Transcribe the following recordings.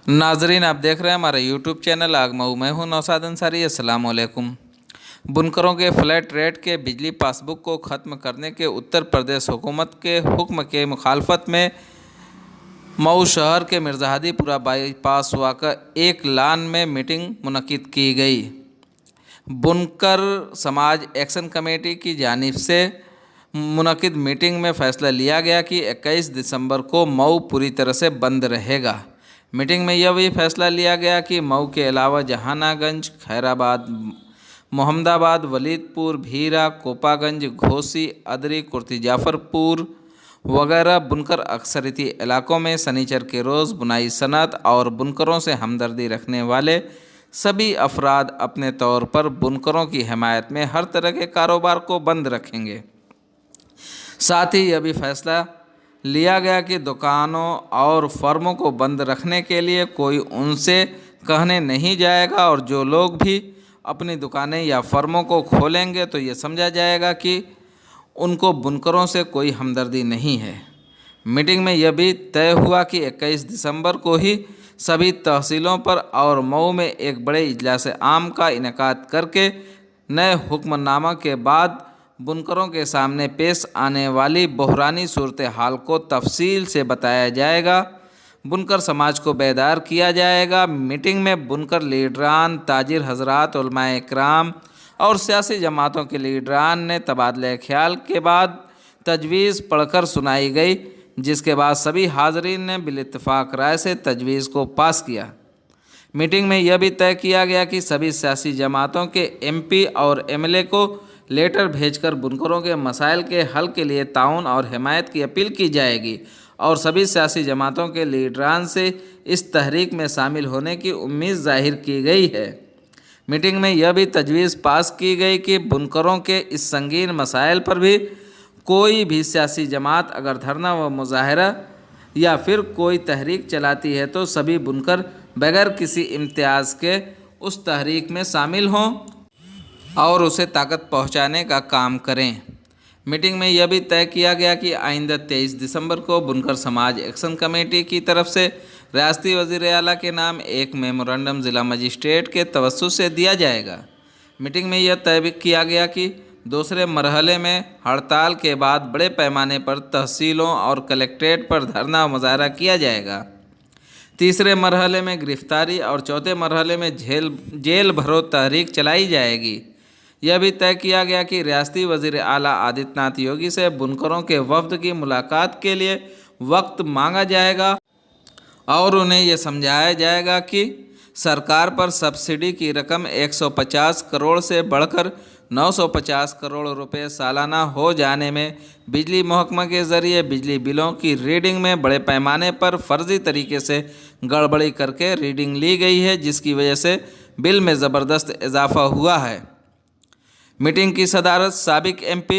नाजरीन, आप देख रहे हैं हमारा यूट्यूब चैनल आगमऊ। मैं हूं नौशाद अंसारी। अस्सलाम वालेकुम। बुनकरों के फ्लैट रेट के बिजली पासबुक को ख़त्म करने के उत्तर प्रदेश हुकूमत के हुक्म के मुखालफत में मऊ शहर के मिर्ज़ाहदीपुरा बाईपास वाक़ा एक लान में मीटिंग मुनक़िद की गई। बुनकर समाज एक्शन कमेटी की जानिब से मुनक़िद मीटिंग में फ़ैसला लिया गया कि 21 दिसंबर को मऊ पूरी तरह से बंद रहेगा। मीटिंग में यह भी फैसला लिया गया कि मऊ के अलावा जहानागंज, खैराबाद, मोहम्मदाबाद, वलीदपुर, भीरा, कोपागंज, घोसी, अदरी, कुर्ती जाफ़रपुर वगैरह बुनकर अक्सरती इलाकों में शनिचर के रोज़ बुनाई सनत और बुनकरों से हमदर्दी रखने वाले सभी अफराद अपने तौर पर बुनकरों की हिमायत में हर तरह के कारोबार को बंद रखेंगे। साथ ही यह भी फैसला लिया गया कि दुकानों और फर्मों को बंद रखने के लिए कोई उनसे कहने नहीं जाएगा और जो लोग भी अपनी दुकानें या फर्मों को खोलेंगे तो ये समझा जाएगा कि उनको बुनकरों से कोई हमदर्दी नहीं है। मीटिंग में यह भी तय हुआ कि 21 दिसंबर को ही सभी तहसीलों पर और मऊ में एक बड़े इजलास आम का इनेकाद करके नए हुक्मनामा के बाद बुनकरों के सामने पेश आने वाली बहरानी सूरत हाल को तफसील से बताया जाएगा। बुनकर समाज को बेदार किया जाएगा। मीटिंग में बुनकर लीडरान, ताजिर हजरात, उलमाए इकराम और सियासी जमातों के लीडरान ने तबादले ख्याल के बाद तजवीज़ पढ़कर सुनाई गई, जिसके बाद सभी हाजरीन ने बिल-इत्तिफाक राय से तजवीज़ को पास किया। मीटिंग में यह भी तय किया गया कि सभी सियासी जमातों के MP और MLA को लेटर भेजकर बुनकरों के मसाइल के हल के लिए ताउन और हिमायत की अपील की जाएगी और सभी सियासी जमातों के लीडरान से इस तहरीक में शामिल होने की उम्मीद जाहिर की गई है। मीटिंग में यह भी तजवीज़ पास की गई कि बुनकरों के इस संगीन मसाइल पर भी कोई भी सियासी जमात अगर धरना व मुजाहरा या फिर कोई तहरीक चलाती है तो सभी बुनकर बगैर किसी इम्तियाज़ के उस तहरीक में शामिल हों और उसे ताकत पहुंचाने का काम करें। मीटिंग में यह भी तय किया गया कि आइंदा 23 दिसंबर को बुनकर समाज एक्शन कमेटी की तरफ से रियासती वज़ीर आला के नाम एक मेमोरेंडम ज़िला मजिस्ट्रेट के तवस्सुस से दिया जाएगा। मीटिंग में यह तय भी किया गया कि दूसरे मरहले में हड़ताल के बाद बड़े पैमाने पर तहसीलों और कलेक्ट्रेट पर धरना मुजाहरा किया जाएगा। तीसरे मरहले में गिरफ्तारी और चौथे मरहले में जेल भरो तहरीक चलाई जाएगी। यह भी तय किया गया कि रियासती वज़ीर आला आदित्यनाथ योगी से बुनकरों के वफ्द की मुलाकात के लिए वक्त मांगा जाएगा और उन्हें यह समझाया जाएगा कि सरकार पर सब्सिडी की रकम 150 करोड़ से बढ़कर 950 करोड़ रुपए सालाना हो जाने में बिजली महकमा के ज़रिए बिजली बिलों की रीडिंग में बड़े पैमाने पर फर्जी तरीके से गड़बड़ी करके रीडिंग ली गई है, जिसकी वजह से बिल में ज़बरदस्त इजाफा हुआ है। मीटिंग की सदारत साबिक MP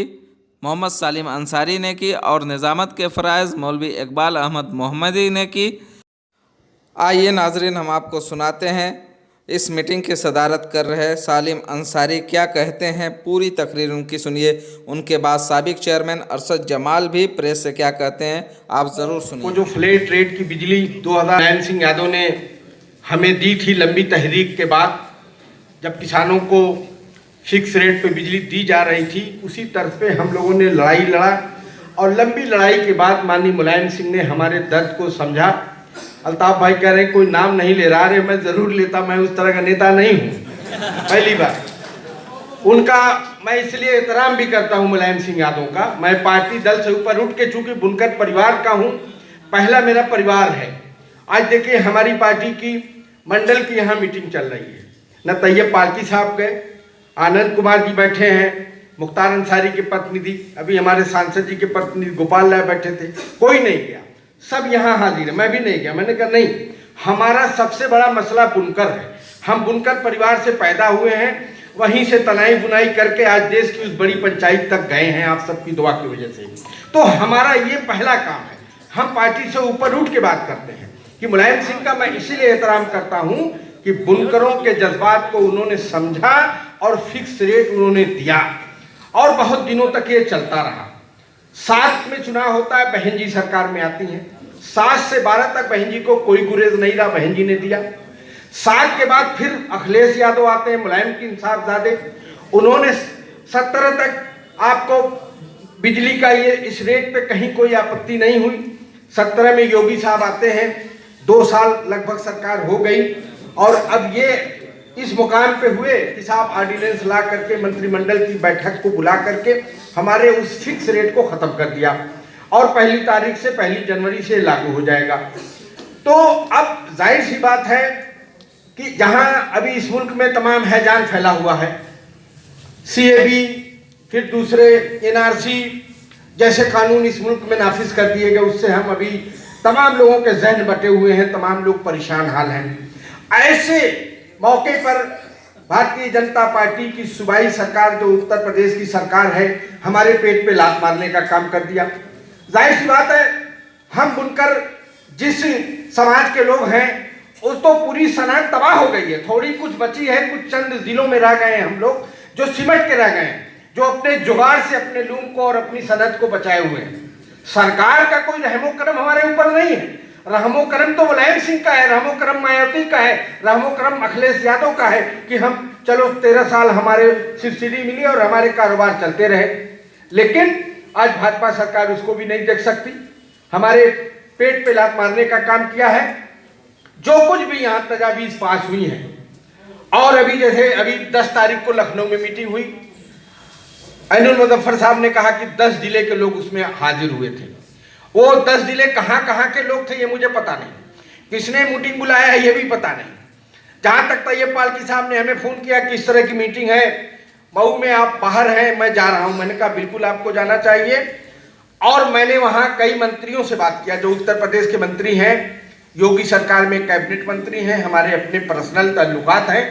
मोहम्मद सालिम अंसारी ने की और निज़ामत के फ़राइज़ मौलवी इकबाल अहमद मोहम्मदी ने की। आइए नाजरीन, हम आपको सुनाते हैं इस मीटिंग की सदारत कर रहे सालिम अंसारी क्या कहते हैं। पूरी तकरीर उनकी सुनिए। उनके बाद साबिक चेयरमैन अरशद जमाल भी प्रेस से क्या कहते हैं, आप ज़रूर सुनिए। वो जो फ्लैट रेट की बिजली 2000 सिंह यादव ने हमें दी थी लंबी तहरीक के बाद, जब किसानों को फिक्स रेट पे बिजली दी जा रही थी, उसी तरफ पे हम लोगों ने लड़ाई लड़ा और लंबी लड़ाई के बाद माननीय मुलायम सिंह ने हमारे दर्द को समझा। अल्ताफ भाई कह रहे हैं कोई नाम नहीं ले रहा, मैं ज़रूर लेता, मैं उस तरह का नेता नहीं हूँ। पहली बार उनका मैं इसलिए एहतराम भी करता हूँ मुलायम सिंह यादव का। मैं पार्टी दल से ऊपर उठ के चूँकि बुनकर परिवार का हूँ, पहला मेरा परिवार है। आज देखिए हमारी पार्टी की मंडल की यहाँ मीटिंग चल रही है, न तैयब पालकी साहब गए, आनंद कुमार जी बैठे हैं, मुख्तार अंसारी के प्रतिनिधि, अभी हमारे सांसद जी के प्रतिनिधि गोपाल राय बैठे थे, कोई नहीं गया, सब यहाँ हाजिर है। मैं भी नहीं गया। मैंने कहा नहीं, हमारा सबसे बड़ा मसला बुनकर है। हम बुनकर परिवार से पैदा हुए हैं, वहीं से तनाई बुनाई करके आज देश की उस बड़ी पंचायत तक गए हैं आप सबकी दुआ की वजह से। तो हमारा ये पहला काम है। हम पार्टी से ऊपर उठ के बात करते हैं कि मुलायम सिंह का मैं इसीलिए एहतराम करता हूँ कि बुनकरों के जज्बात को उन्होंने समझा और फिक्स रेट उन्होंने दिया और बहुत दिनों तक ये चलता रहा। 7 में चुनाव होता है, बहन जी सरकार में आती हैं, 7 से 12 तक बहन जी को कोई गुरेज नहीं रहा, बहन जी ने दिया। 7 के बाद फिर अखिलेश यादव आते हैं, मुलायम की साहबजादे, उन्होंने 17 तक आपको बिजली का ये इस रेट पे कहीं कोई आपत्ति नहीं हुई। 17 में योगी साहब आते हैं, 2 साल लगभग सरकार हो गई और अब ये इस मुकाम पे हुए कि साहब ऑर्डिनेंस ला करके मंत्रिमंडल की बैठक को बुला करके हमारे उस फिक्स रेट को खत्म कर दिया और 1 तारीख से 1 जनवरी से लागू हो जाएगा। तो अब जाहिर सी बात है कि जहां अभी इस मुल्क में तमाम हैजान फैला हुआ है, सीएबी, फिर दूसरे एनआरसी जैसे कानून इस मुल्क में नाफिज कर दिए गए, उससे हम अभी तमाम लोगों के जहन बटे हुए हैं, तमाम लोग परेशान हाल हैं। ऐसे मौके पर भारतीय जनता पार्टी की सूबाई सरकार, जो उत्तर प्रदेश की सरकार है, हमारे पेट पे लात मारने का काम कर दिया। जाहिर सी बात है, हम बुनकर जिस समाज के लोग हैं उस तो पूरी सनत तबाह हो गई है, थोड़ी कुछ बची है, कुछ चंद जिलों में रह गए हैं हम लोग जो सिमट के रह गए हैं, जो अपने जुगाड़ से अपने लूम को और अपनी सनत को बचाए हुए हैं। सरकार का कोई रहमो करम हमारे ऊपर नहीं है। रहमो करम तो मुलायम सिंह का है, रहमो करम मायावती का है, रहमो करम अखिलेश यादव का है कि हम चलो 13 साल हमारे सब्सिडी मिली और हमारे कारोबार चलते रहे। लेकिन आज भाजपा सरकार उसको भी नहीं देख सकती, हमारे पेट पे लात मारने का काम किया है। जो कुछ भी यहाँ तजावीज पास हुई है, और अभी जैसे अभी 10 तारीख को लखनऊ में मीटिंग हुई, ऐनुल मुजफ्फर साहब ने कहा कि 10 जिले के लोग उसमें हाजिर हुए थे। वो 10 जिले कहाँ के लोग थे ये मुझे पता नहीं, किसने मीटिंग बुलाया है ये भी पता नहीं। जहां तक तैयब पालकी साहब ने हमें फोन किया कि इस तरह की मीटिंग है मऊ में, आप बाहर हैं, मैं जा रहा हूं। मैंने कहा बिल्कुल आपको जाना चाहिए। और मैंने वहां कई मंत्रियों से बात किया जो उत्तर प्रदेश के मंत्री हैं, योगी सरकार में कैबिनेट मंत्री हैं, हमारे अपने पर्सनल ताल्लुकात हैं।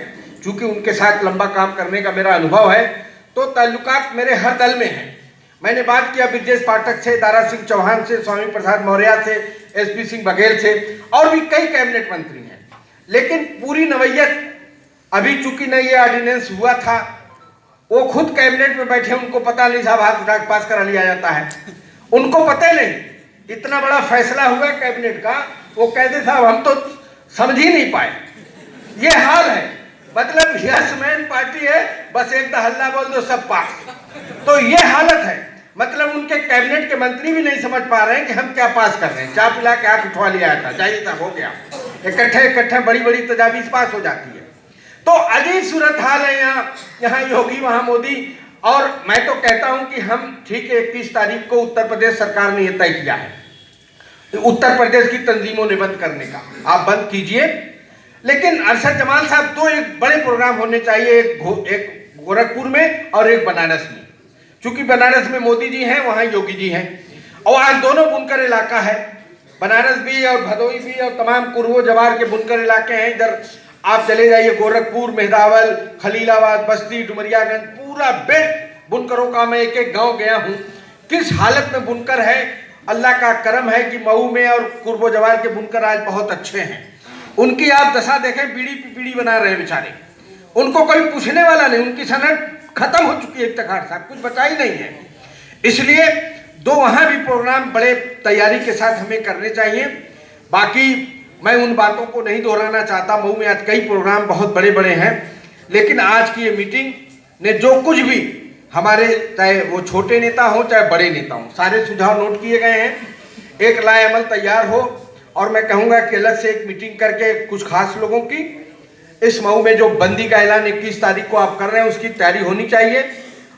चूंकि उनके साथ लंबा काम करने का मेरा अनुभव है तो ताल्लुकात मेरे हर दल में हैं। मैंने बात किया ब्रजेश पाठक से, दारा सिंह चौहान से, स्वामी प्रसाद मौर्य से, एसपी सिंह बघेल से, और भी कई कैबिनेट मंत्री हैं। लेकिन पूरी नवैयत अभी चूंकि नहीं ये ऑर्डिनेंस हुआ था, वो खुद कैबिनेट में बैठे, उनको पता नहीं साहब हाथ उठा पास करा लिया जाता है, उनको पता नहीं इतना बड़ा फैसला हुआ कैबिनेट का। वो कहते साहब हम तो समझ ही नहीं पाए। ये हाल है, मतलब यस मैन पार्टी है, बस एक हल्ला बोल दो सब पास। तो ये हालत है, मतलब उनके कैबिनेट के मंत्री भी नहीं समझ पा रहे हैं कि हम क्या पास कर रहे हैं। चाय पिला के हाथ उठवा लिया था, जाइए साहब हो गया, इकट्ठे बड़ी तजावीज पास हो जाती है। तो अजीब सूरत हाल है यहाँ योगी वहां मोदी। और मैं तो कहता हूं कि हम ठीक है 31 तारीख को उत्तर प्रदेश सरकार ने यह तय किया है उत्तर प्रदेश की तंजीमों ने बंद करने का, आप बंद कीजिए। लेकिन अरशद जमाल साहब, दो एक बड़े प्रोग्राम होने चाहिए, एक गोरखपुर में और एक बनारस में। चूंकि बनारस में मोदी जी हैं, वहां योगी जी हैं, और आज दोनों बुनकर इलाका है, बनारस भी और भदोई भी और तमाम कुर्वो जवार के बुनकर इलाके हैं। इधर आप चले जाइए, गोरखपुर, मेहदावल, खलीलाबाद, बस्ती, डुमरियागंज, पूरा बेल्ट बुनकरों का। मैं एक एक गांव गया हूं, किस हालत में बुनकर है। अल्लाह का करम है कि मऊ में और कुर्बो जवार के बुनकर आज बहुत अच्छे हैं। उनकी आप दशा देखें, पीढ़ी पे पीढ़ी बना रहे हैं बेचारे, उनको कोई पूछने वाला नहीं, उनकी सनत खत्म हो चुकी है, इफ्तिखार साहब कुछ बचा ही नहीं है। इसलिए दो वहां भी प्रोग्राम बड़े तैयारी के साथ हमें करने चाहिए। बाकी मैं उन बातों को नहीं दोहराना चाहता, मऊ में आज कई प्रोग्राम बहुत बड़े बड़े हैं। लेकिन आज की ये मीटिंग ने जो कुछ भी हमारे, चाहे वो छोटे नेता हो चाहे बड़े नेता हो, सारे सुझाव नोट किए गए हैं। एक लाएअमल तैयार हो, और मैं कहूँगा कि अलग से एक मीटिंग करके कुछ खास लोगों की, इस मऊ में जो बंदी का ऐलान 21 तारीख को आप कर रहे हैं उसकी तैयारी होनी चाहिए,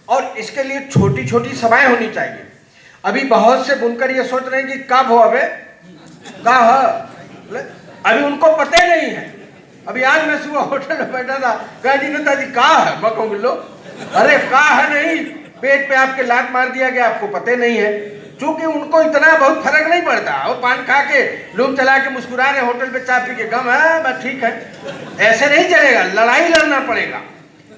और इसके लिए छोटी छोटी सभाएं होनी चाहिए। अभी बहुत से बुनकर ये सोच रहे हैं कि कब हो, अबे कहा, अभी उनको पता ही नहीं है। अभी आज मैं सुबह होटल में बैठा था, कहा जी नेताजी कहा है, मैं कहूँ लो अरे कहा है नहीं, पेट पे आपके लात मार दिया गया, आपको पता नहीं है। चूंकि उनको इतना बहुत फर्क नहीं पड़ता, वो पान खा के लूम चला के मुस्कुरा रहे, होटल पे चाय पी के गम है बस ठीक है, ऐसे नहीं चलेगा, लड़ाई लड़ना पड़ेगा।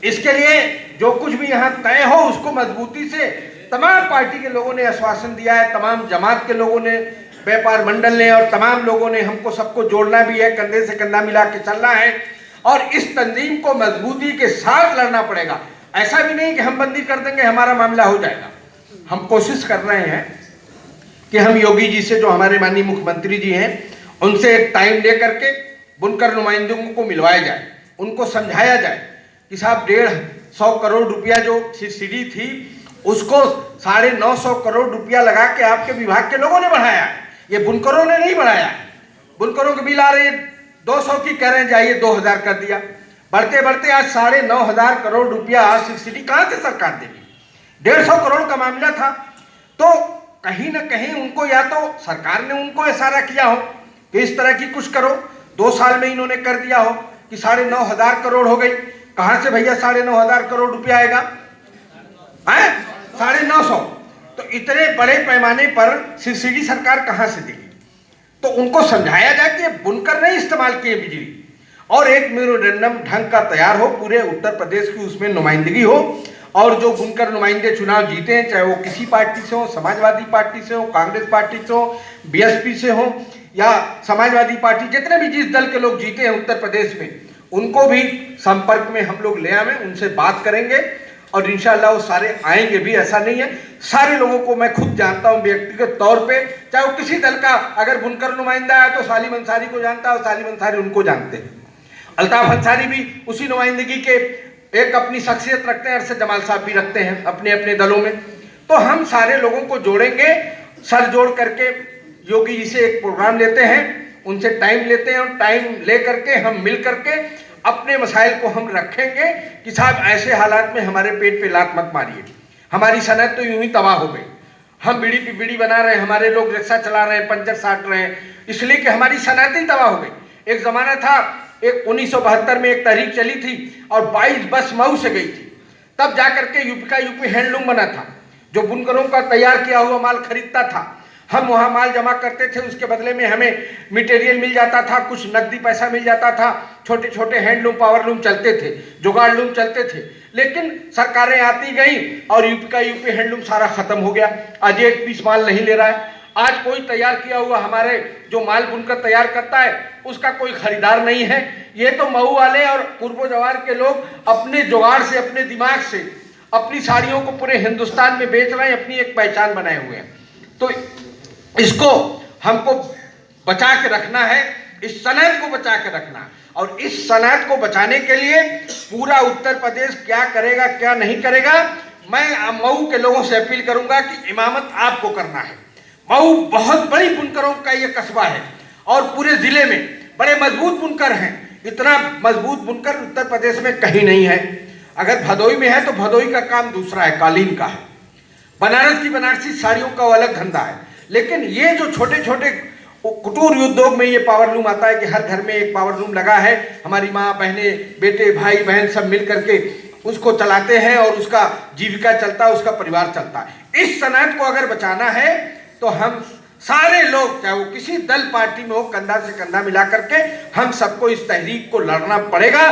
इसके लिए जो कुछ भी यहाँ तय हो उसको मजबूती से तमाम पार्टी के लोगों ने आश्वासन दिया है, तमाम जमात के लोगों ने, व्यापार मंडल ने और तमाम लोगों ने, हमको सबको जोड़ना भी है, कंधे से कंधा मिला के चलना है, और इस तंजीम को मजबूती के साथ लड़ना पड़ेगा। ऐसा भी नहीं कि हम बंदी कर देंगे हमारा मामला हो जाएगा। हम कोशिश कर रहे हैं कि हम योगी जी से, जो हमारे माननीय मुख्यमंत्री जी हैं, उनसे एक टाइम ले करके बुनकर नुमाइंदों को मिलवाया जाए, उनको समझाया जाए कि साहब 150 करोड़ रुपया जो सब्सिडी थी उसको 950 करोड़ रुपया लगा के आपके विभाग के लोगों ने बढ़ाया है, ये बुनकरों ने नहीं बढ़ाया है। बुनकरों के बिल आ रहे 200 की कह रहे हैं, जाइए 2000 कर दिया। बढ़ते बढ़ते आज 9,500 करोड़ रुपया सब्सिडी कहां से सरकार देगी? 150 करोड़ का मामला था। तो कहीं ना कहीं उनको, या तो सरकार ने उनको इशारा किया हो कि इस तरह की कुछ करो, 2 साल में इन्होंने कर दिया हो कि 9,500 करोड़ हो गई। कहां से भैया 9,500 करोड़ रुपया आएगा? 950। तो इतने बड़े पैमाने पर सब्सिडी सरकार कहां से देगी? तो उनको समझाया जाए कि बुनकर नहीं इस्तेमाल किए बिजली, और एक मेमोरेंडम ढंग का तैयार हो, पूरे उत्तर प्रदेश की उसमें नुमाइंदगी हो, और जो बुनकर नुमाइंदे चुनाव जीते हैं, चाहे वो किसी पार्टी से हो, समाजवादी पार्टी से हो, कांग्रेस पार्टी से हो, बीएसपी से हो या समाजवादी पार्टी, जितने भी जिस दल के लोग जीते हैं उत्तर प्रदेश में, उनको भी संपर्क में हम लोग ले आवे, उनसे बात करेंगे और इंशाल्लाह वो सारे आएंगे भी। ऐसा नहीं है, सारे लोगों को मैं खुद जानता हूं व्यक्तिगत तौर पे, चाहे वो किसी दल का, अगर बुनकर नुमाइंदा है तो सालिम अंसारी को जानता है और सालिम अंसारी उनको जानते हैं। अल्ताफ अंसारी भी उसी नुमाइंदगी के एक अपनी शख्सियत रखते हैं, अरशद जमाल साहब भी रखते हैं अपने अपने दलों में। तो हम सारे लोगों को जोड़ेंगे, सर जोड़ करके योगी जी से एक प्रोग्राम लेते हैं, उनसे टाइम लेते हैं, और टाइम ले करके हम मिल करके अपने मसाइल को हम रखेंगे कि साहब ऐसे हालात में हमारे पेट पे लात मत मारिए, हमारी सनत तो यूं ही तबाह हो गई, हम बीड़ी पे बीड़ी बना रहे हैं, हमारे लोग रिक्शा चला रहे हैं, पंचर साट रहे हैं, इसलिए कि हमारी सनत ही तबाह हो गई। एक जमाना था, एक 1972 में एक तहरीक चली थी और 22 बस मऊ से गई थी, तब जाकर के यूपी का यूपी हैंडलूम बना था, जो बुनकरों का तैयार किया हुआ माल खरीदता था। हम वहां माल जमा करते थे, उसके बदले में हमें मटेरियल मिल जाता था, कुछ नकदी पैसा मिल जाता था, छोटे छोटे हैंडलूम पावरलूम चलते थे, जुगाड़ लूम चलते थे। लेकिन सरकारें आती गई और यूपी का यूपी हैंडलूम सारा खत्म हो गया। आज एक पीस माल नहीं ले रहा है। आज कोई तैयार किया हुआ हमारे जो माल बुनकर तैयार करता है उसका कोई खरीदार नहीं है। ये तो मऊ वाले और पूर्व जवार के लोग अपने जुगाड़ से, अपने दिमाग से अपनी साड़ियों को पूरे हिंदुस्तान में बेच रहे हैं, अपनी एक पहचान बनाए हुए हैं। तो इसको हमको बचा के रखना है, इस सनत को बचा के रखना है, और इस सनत को बचाने के लिए पूरा उत्तर प्रदेश क्या करेगा क्या नहीं करेगा, मैं मऊ के लोगों से अपील करूंगा कि इमामत आपको करना है। मऊ बहुत बड़ी बुनकरों का ये कस्बा है और पूरे जिले में बड़े मजबूत बुनकर हैं। इतना मजबूत बुनकर उत्तर प्रदेश में कहीं नहीं है। अगर भदोई में है तो भदोई का काम दूसरा है, कालीन का है। बनारस की बनारसी साड़ियों का अलग धंधा है। लेकिन ये जो छोटे छोटे कुटीर उद्योग में ये पावरलूम आता है कि हर घर में एक पावरलूम लगा है, हमारी माँ बहने बेटे भाई बहन सब मिल करके उसको चलाते हैं और उसका जीविका चलता है, उसका परिवार चलता है। इस सनत को अगर बचाना है तो हम सारे लोग, चाहे वो किसी दल पार्टी में हो, कंधा से कंधा मिला करके हम सबको इस तहरीक को लड़ना पड़ेगा,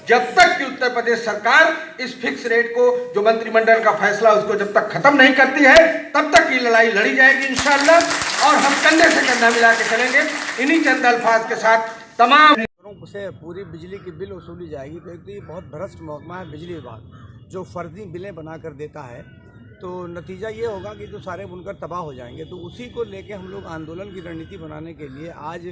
जब तक कि उत्तर प्रदेश सरकार इस फिक्स रेट को, जो मंत्रिमंडल का फैसला, उसको जब तक खत्म नहीं करती है तब तक ये लड़ाई लड़ी जाएगी इंशाअल्लाह। और हम कंधे से कंधा मिला के चलेंगे। इन्हीं चंद अल्फाज के साथ तमाम से पूरी बिजली की बिल वसूली जाएगी। तो एक तो ये बहुत भ्रष्ट महकमा है बिजली विभाग, जो फर्जी बिलें बना कर देता है। तो नतीजा ये होगा कि जो सारे बुनकर तबाह हो जाएंगे। तो उसी को लेके हम लोग आंदोलन की रणनीति बनाने के लिए आज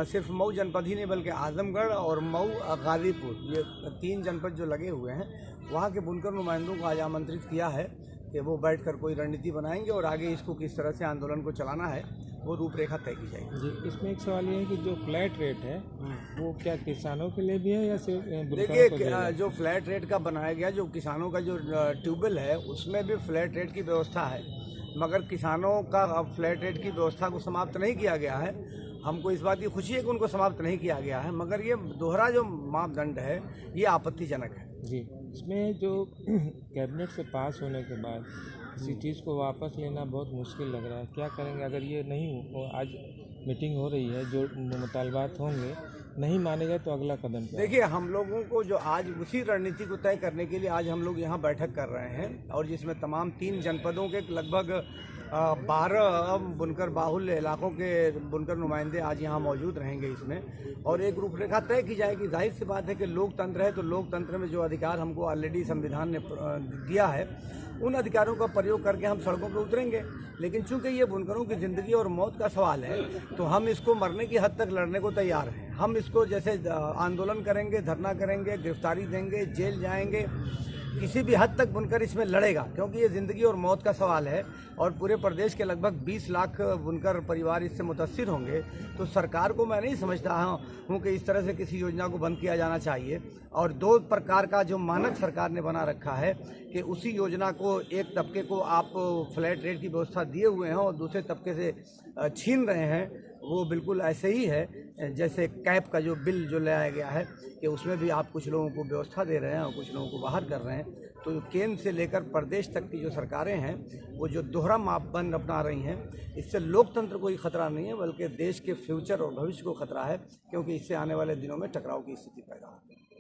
सिर्फ मऊ जनपद ही नहीं बल्कि आजमगढ़ और मऊ गाजीपुर, ये 3 जनपद जो लगे हुए हैं, वहाँ के बुनकर नुमाइंदों को आज आमंत्रित किया है कि वो बैठकर कोई रणनीति बनाएंगे और आगे इसको किस तरह से आंदोलन को चलाना है वो रूपरेखा तय की जाएगी। जी, इसमें एक सवाल ये है कि जो फ्लैट रेट है वो क्या किसानों के लिए भी है या सिर्फ देखिए, जो फ्लैट रेट का बनाया गया, जो किसानों का जो ट्यूबवेल है उसमें भी फ्लैट रेट की व्यवस्था है, मगर किसानों का अब फ्लैट रेट की व्यवस्था को समाप्त नहीं किया गया है। हमको इस बात की खुशी है कि उनको समाप्त नहीं किया गया है, मगर ये दोहरा जो मापदंड है ये आपत्तिजनक है। जी, इसमें जो कैबिनेट से पास होने के बाद किसी चीज़ को वापस लेना बहुत मुश्किल लग रहा है। क्या करेंगे अगर ये नहीं हो? आज मीटिंग हो रही है, जो मुतालबात होंगे नहीं मानेगा तो अगला कदम क्या? देखिए, हम लोगों को जो आज उसी रणनीति को तय करने के लिए आज हम लोग यहाँ बैठक कर रहे हैं, और जिसमें तमाम 3 जनपदों के लगभग 12 बुनकर बाहुल्य इलाकों के बुनकर नुमाइंदे आज यहाँ मौजूद रहेंगे इसमें, और एक रूपरेखा तय की जाएगी। जाहिर सी बात है कि लोकतंत्र है, तो लोकतंत्र में जो अधिकार हमको ऑलरेडी संविधान ने दिया है, उन अधिकारों का प्रयोग करके हम सड़कों पर उतरेंगे। लेकिन चूंकि ये बुनकरों की ज़िंदगी और मौत का सवाल है, तो हम इसको मरने की हद तक लड़ने को तैयार हैं। हम इसको जैसे आंदोलन करेंगे, धरना करेंगे, गिरफ्तारी देंगे, जेल जाएंगे, किसी भी हद तक बुनकर इसमें लड़ेगा, क्योंकि ये ज़िंदगी और मौत का सवाल है और पूरे प्रदेश के लगभग 20 लाख बुनकर परिवार इससे मुतासिर होंगे। तो सरकार को मैं नहीं समझता हूँ कि इस तरह से किसी योजना को बंद किया जाना चाहिए। और 2 प्रकार का जो मानक सरकार ने बना रखा है कि उसी योजना को एक तबके को आप फ्लैट रेट की व्यवस्था दिए हुए हैं और दूसरे तबके से छीन रहे हैं, वो बिल्कुल ऐसे ही है जैसे कैप का जो बिल जो लाया गया है कि उसमें भी आप कुछ लोगों को व्यवस्था दे रहे हैं और कुछ लोगों को बाहर कर रहे हैं। तो केंद्र से लेकर प्रदेश तक की जो सरकारें हैं वो जो दोहरा मापदंड अपना रही हैं, इससे लोकतंत्र को ही खतरा नहीं है बल्कि देश के फ्यूचर और भविष्य को खतरा है, क्योंकि इससे आने वाले दिनों में टकराव की स्थिति पैदा होगी।